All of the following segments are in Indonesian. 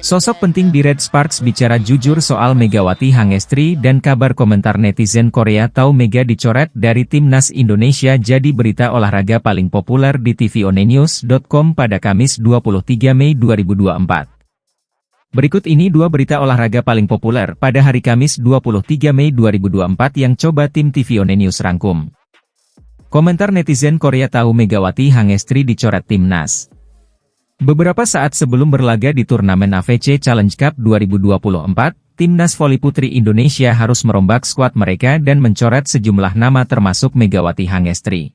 Sosok penting di Red Sparks bicara jujur soal Megawati Hangestri dan kabar komentar netizen Korea tahu Mega dicoret dari Timnas Indonesia jadi berita olahraga paling populer di tvonnews.com pada Kamis 23 Mei 2024. Berikut ini dua berita olahraga paling populer pada hari Kamis 23 Mei 2024 yang coba tim TV One News rangkum. Komentar netizen Korea tahu Megawati Hangestri dicoret Timnas. Beberapa saat sebelum berlaga di turnamen AFC Challenge Cup 2024, Timnas Voli Putri Indonesia harus merombak skuad mereka dan mencoret sejumlah nama termasuk Megawati Hangestri.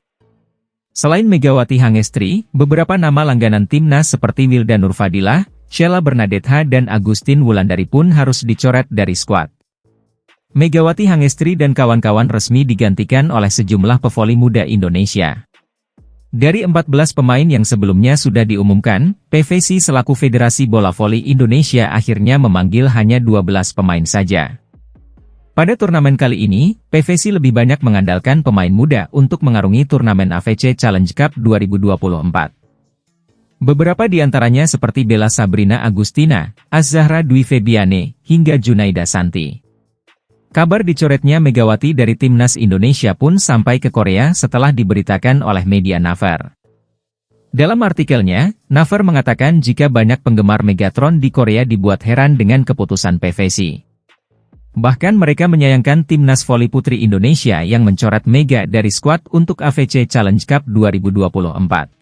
Selain Megawati Hangestri, beberapa nama langganan Timnas seperti Wilda Nurfadilah, Sheila Bernadette dan Agustin Wulandari pun harus dicoret dari skuad. Megawati Hangestri dan kawan-kawan resmi digantikan oleh sejumlah pevoli muda Indonesia. Dari 14 pemain yang sebelumnya sudah diumumkan, PVC selaku Federasi Bola Voli Indonesia akhirnya memanggil hanya 12 pemain saja. Pada turnamen kali ini, PVC lebih banyak mengandalkan pemain muda untuk mengarungi turnamen AFC Challenge Cup 2024. Beberapa di antaranya seperti Bella Sabrina Agustina, Az-Zahra Dwi Febiane, hingga Junaida Santi. Kabar dicoretnya Megawati dari Timnas Indonesia pun sampai ke Korea setelah diberitakan oleh media Naver. Dalam artikelnya, Naver mengatakan jika banyak penggemar Megatron di Korea dibuat heran dengan keputusan PVC. Bahkan mereka menyayangkan Timnas Voli Putri Indonesia yang mencoret Mega dari skuad untuk AFC Challenge Cup 2024.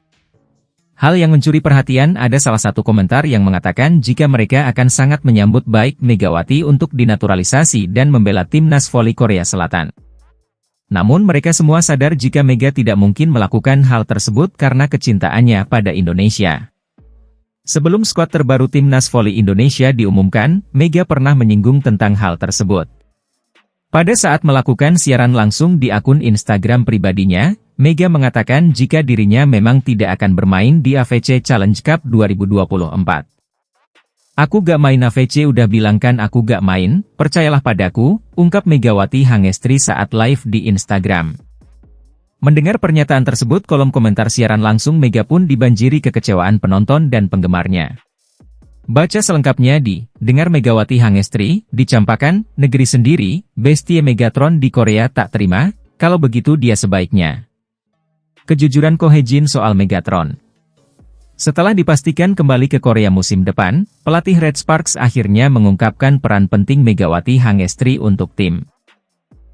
Hal yang mencuri perhatian ada salah satu komentar yang mengatakan jika mereka akan sangat menyambut baik Megawati untuk dinaturalisasi dan membela Timnas Voli Korea Selatan. Namun mereka semua sadar jika Mega tidak mungkin melakukan hal tersebut karena kecintaannya pada Indonesia. Sebelum skuad terbaru Timnas Voli Indonesia diumumkan, Mega pernah menyinggung tentang hal tersebut. Pada saat melakukan siaran langsung di akun Instagram pribadinya, Mega mengatakan jika dirinya memang tidak akan bermain di AFC Challenge Cup 2024. "Aku gak main AFC, udah bilang kan aku gak main, percayalah padaku," ungkap Megawati Hangestri saat live di Instagram. Mendengar pernyataan tersebut, kolom komentar siaran langsung Mega pun dibanjiri kekecewaan penonton dan penggemarnya. Baca selengkapnya di Dengar Megawati Hangestri, dicampakan, negeri sendiri, bestie Megatron di Korea tak terima, kalau begitu dia sebaiknya. Kejujuran Ko Hye-jin soal Megatron. Setelah dipastikan kembali ke Korea musim depan, pelatih Red Sparks akhirnya mengungkapkan peran penting Megawati Hangestri untuk tim.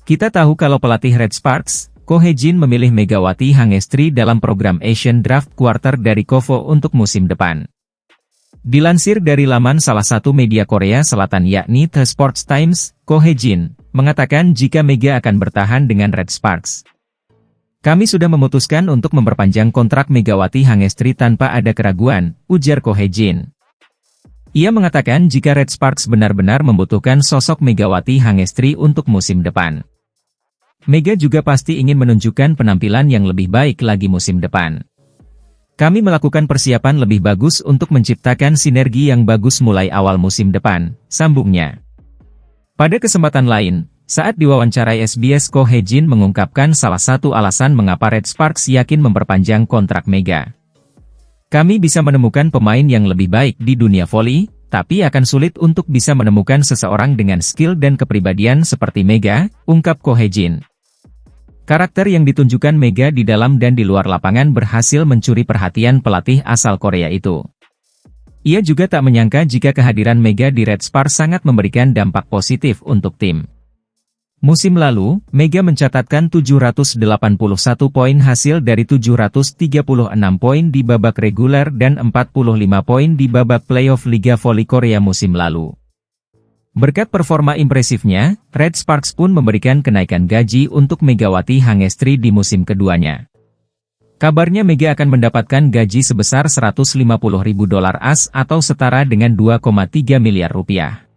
Kita tahu kalau pelatih Red Sparks, Ko Hye-jin memilih Megawati Hangestri dalam program Asian Draft Quarter dari KOFO untuk musim depan. Dilansir dari laman salah satu media Korea Selatan yakni The Sports Times, Ko Hye-jin mengatakan jika Mega akan bertahan dengan Red Sparks. "Kami sudah memutuskan untuk memperpanjang kontrak Megawati Hangestri tanpa ada keraguan," ujar Ko Hye-jin. Ia mengatakan jika Red Sparks benar-benar membutuhkan sosok Megawati Hangestri untuk musim depan. Mega juga pasti ingin menunjukkan penampilan yang lebih baik lagi musim depan. "Kami melakukan persiapan lebih bagus untuk menciptakan sinergi yang bagus mulai awal musim depan," sambungnya. Pada kesempatan lain, saat diwawancarai SBS, Ko Hye-jin mengungkapkan salah satu alasan mengapa Red Sparks yakin memperpanjang kontrak Mega. "Kami bisa menemukan pemain yang lebih baik di dunia voli, tapi akan sulit untuk bisa menemukan seseorang dengan skill dan kepribadian seperti Mega," ungkap Ko Hye-jin. Karakter yang ditunjukkan Mega di dalam dan di luar lapangan berhasil mencuri perhatian pelatih asal Korea itu. Ia juga tak menyangka jika kehadiran Mega di Red Sparks sangat memberikan dampak positif untuk tim. Musim lalu, Mega mencatatkan 781 poin hasil dari 736 poin di babak reguler dan 45 poin di babak playoff Liga Voli Korea musim lalu. Berkat performa impresifnya, Red Sparks pun memberikan kenaikan gaji untuk Megawati Hangestri di musim keduanya. Kabarnya Mega akan mendapatkan gaji sebesar $150.000 AS atau setara dengan 2,3 miliar rupiah.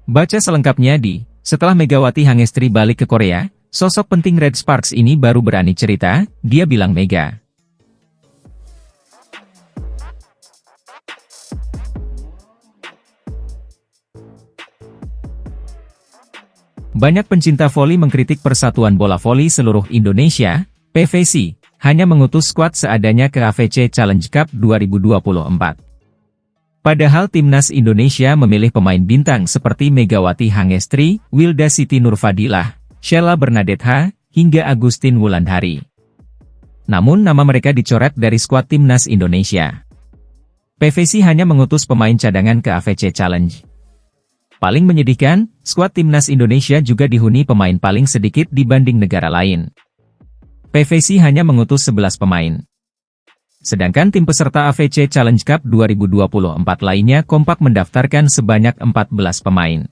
Baca selengkapnya di Setelah Megawati Hangestri balik ke Korea, sosok penting Red Sparks ini baru berani cerita, dia bilang Mega. Banyak pencinta voli mengkritik Persatuan Bola Voli Seluruh Indonesia, PVC, hanya mengutus skuad seadanya ke AFC Challenge Cup 2024. Padahal timnas Indonesia memilih pemain bintang seperti Megawati Hangestri, Wilda Siti Nurfadilah, Sheila Bernadette H, hingga Agustin Wulandari. Namun nama mereka dicoret dari skuad timnas Indonesia. PVC hanya mengutus pemain cadangan ke AFC Challenge. Paling menyedihkan, skuad timnas Indonesia juga dihuni pemain paling sedikit dibanding negara lain. PVC hanya mengutus 11 pemain. Sedangkan tim peserta AFC Challenge Cup 2024 lainnya kompak mendaftarkan sebanyak 14 pemain.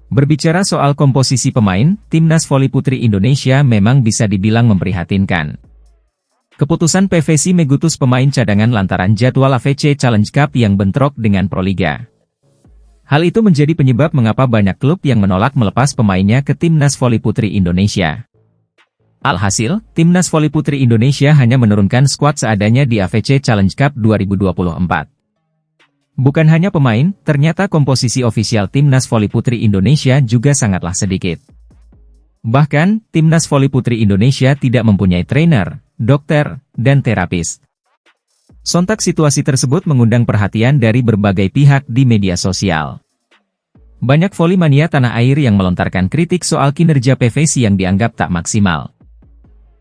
Berbicara soal komposisi pemain, timnas voli putri Indonesia memang bisa dibilang memprihatinkan. Keputusan PVC mengutus pemain cadangan lantaran jadwal AFC Challenge Cup yang bentrok dengan Proliga. Hal itu menjadi penyebab mengapa banyak klub yang menolak melepas pemainnya ke timnas voli putri Indonesia. Alhasil, timnas voli putri Indonesia hanya menurunkan skuad seadanya di AFC Challenge Cup 2024. Bukan hanya pemain, ternyata komposisi ofisial timnas voli putri Indonesia juga sangatlah sedikit. Bahkan, timnas voli putri Indonesia tidak mempunyai trainer, dokter, dan terapis. Sontak situasi tersebut mengundang perhatian dari berbagai pihak di media sosial. Banyak voli mania tanah air yang melontarkan kritik soal kinerja PVC yang dianggap tak maksimal.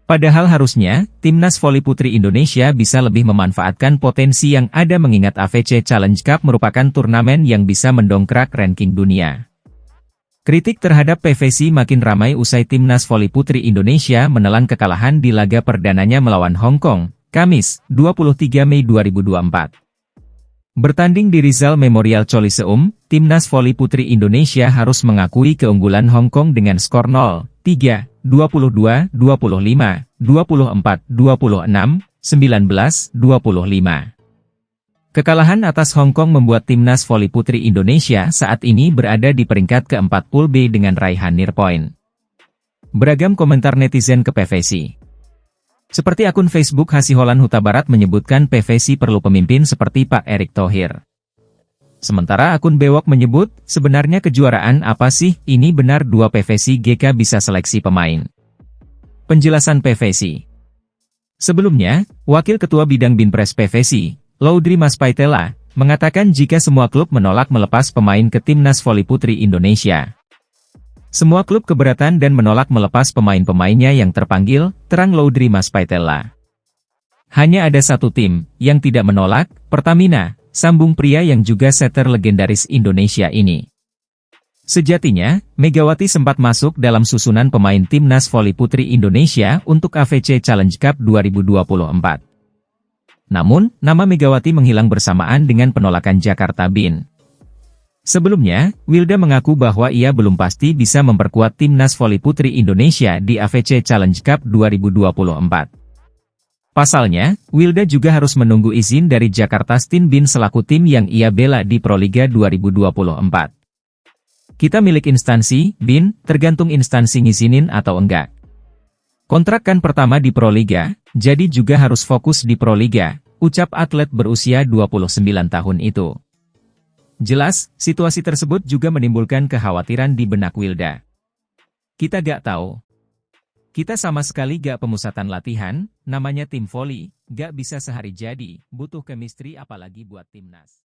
Padahal harusnya, timnas voli putri Indonesia bisa lebih memanfaatkan potensi yang ada mengingat AFC Challenge Cup merupakan turnamen yang bisa mendongkrak ranking dunia. Kritik terhadap PVC makin ramai usai timnas voli putri Indonesia menelan kekalahan di laga perdananya melawan Hong Kong, Kamis, 23 Mei 2024. Bertanding di Rizal Memorial Coliseum, timnas voli putri Indonesia harus mengakui keunggulan Hong Kong dengan skor 0-3, 22, 25, 24, 26, 19, 25. Kekalahan atas Hong Kong membuat timnas voli putri Indonesia saat ini berada di peringkat keempat Pool B dengan raihan near point. Beragam komentar netizen ke PVC. Seperti akun Facebook Hasiholan Huta Barat menyebutkan PVC perlu pemimpin seperti Pak Erick Thohir. Sementara akun Bewok menyebut, sebenarnya kejuaraan apa sih, ini benar dua PVC GK bisa seleksi pemain. Penjelasan PVC. Sebelumnya, Wakil Ketua Bidang Binpres PVC, Laudri Maspaitela, mengatakan jika semua klub menolak melepas pemain ke timnas voli putri Indonesia. Semua klub keberatan dan menolak melepas pemain-pemainnya yang terpanggil, terang Laudri Maspaitela. Hanya ada satu tim yang tidak menolak, Pertamina, sambung pria yang juga setter legendaris Indonesia ini. Sejatinya, Megawati sempat masuk dalam susunan pemain timnas voli putri Indonesia untuk AFC Challenge Cup 2024. Namun, nama Megawati menghilang bersamaan dengan penolakan Jakarta Bin. Sebelumnya, Wilda mengaku bahwa ia belum pasti bisa memperkuat timnas voli putri Indonesia di AFC Challenge Cup 2024. Pasalnya, Wilda juga harus menunggu izin dari Jakarta Stin Bin selaku tim yang ia bela di Proliga 2024. Kita milik instansi, Bin, tergantung instansi ngizinin atau enggak. Kontrak kan pertama di Proliga, jadi juga harus fokus di Proliga, ucap atlet berusia 29 tahun itu. Jelas, situasi tersebut juga menimbulkan kekhawatiran di benak Wilda. Kita gak tahu. Kita sama sekali gak pemusatan latihan, namanya tim voli, gak bisa sehari jadi, butuh chemistry apalagi buat timnas.